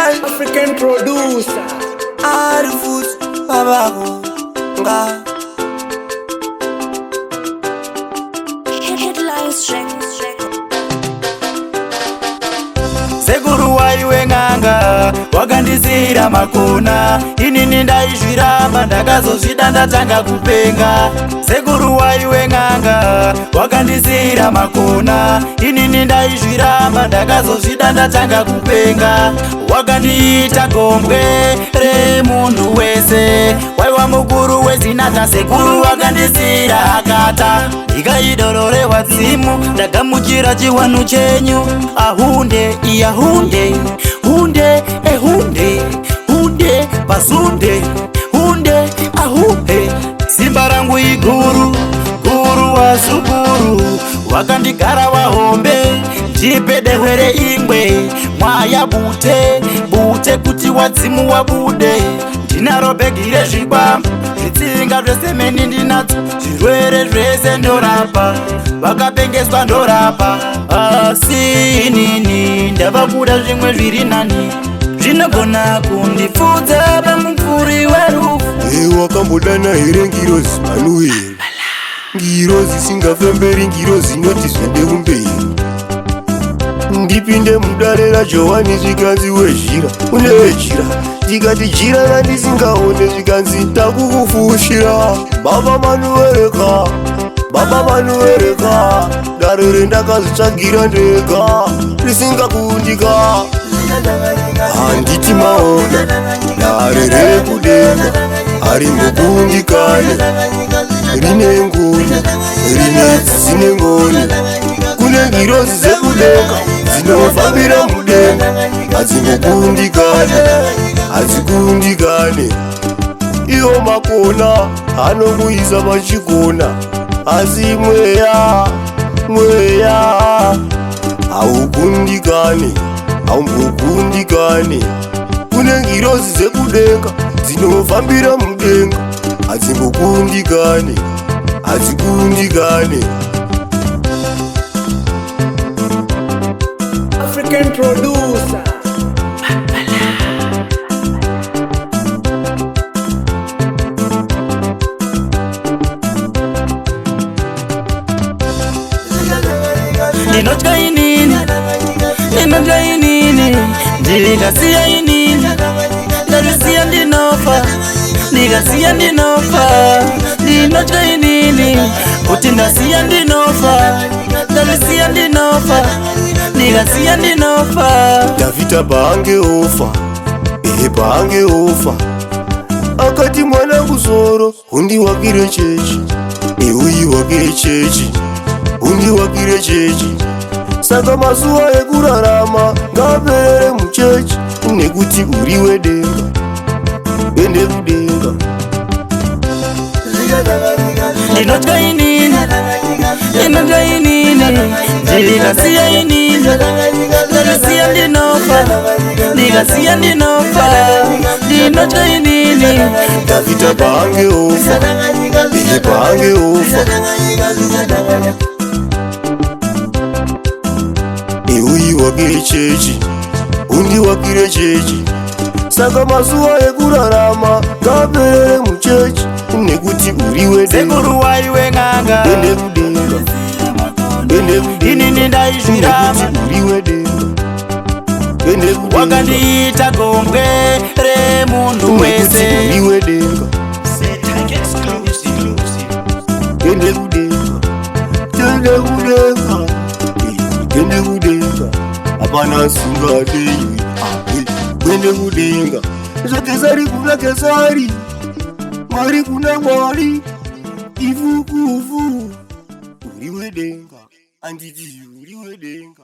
African producer Arifut Babago Nga Headlines track. Sekuru waiwe nganga wakandizira makona inini ndaizviramba ndakazozvida ndatanga kupenga. Sekuru waiwe nganga wakandizira makona inini ndaizviramba ndakazozvida ndatanga kupenga. Wakandiita gombwe remunhu wese waiwa mukuru wezinata. Sekuru wakandizira akata ndikaidororewa dzimu ndagamuchira chiwanu chenyu. Ahunde iyahunde hunde ehunde hunde pazunde hunde ahunde. Simba rangu iguru guru wazukuru wakandigara wahombe ndipedehwere ingwe mwaya bute bute kuti wadzimu wabude. Ndinaro bhegi rezvikwama zvitsinga zvesemeni ndinadzo zvirwere zvese ndorapa vakapengeswa ndorapa. Asi inini ndava kuda zvimwe zviri nani zvinogona kundipfudza pamumvuri werufu. Wakambodana here ngirozi manueri ngirozi singafemberi ngirozi inoti zvende kumberi. Ndipinde mudare raJohani zvikanzi wezhira une wejira ndikati jira randisingaone zvikanzi takukufushira. Baba manuereka dare rendakazvitsvagira ndega risingakundika. Handiti maona dare rekudenga haringokundikane rine ngoni rine dzisine ngoni. Kune ngirozi dzekudenga dzinofambira mudenga hadzikundikane. Iwo makona anokuisa pachikona asi mweya haukundikane haumbokundikane. Kune ngirozi dzekudenga dzinofambira mudenga hadzikundikane. African producer Ndinotya inini ndikasiya inini ndazvisiya ndinofa ndikasiya ndinofa. Ndinotya inini kuti ndasiya ndinofa ndazvisiya ndinofa ndikasiya ndinofa. Davhidha paange ofa akati mwana kuzoro undiwakire chechi neuyiwakire chechi undiwakire chechi. Saka mazuva ekurarama ngaperere muchechi nekuti uri wedenga ende kudenga. Ndinotya inini ndikasiya inini ndazvisiya ndinofa ndikasiya ndinofa. Ndinotya inini Davhidha paange ofa neuyiwakire chechi undiwakire chechi. Saka mazuva ekurarama ngaperere muchechi nekuti uri wedenga. Sekuru waiwe nganga ende kudenga inini ndaizviramba uri wedenga ende kudenga. Wakandiita gombwe remunhu wese uri wedenga ende kudenga hapana singadeyi ende kudenga. Zvakesari kuna kesari Mwari kuna Mwari ivukuvu uri wedenga anditi uri wedenga.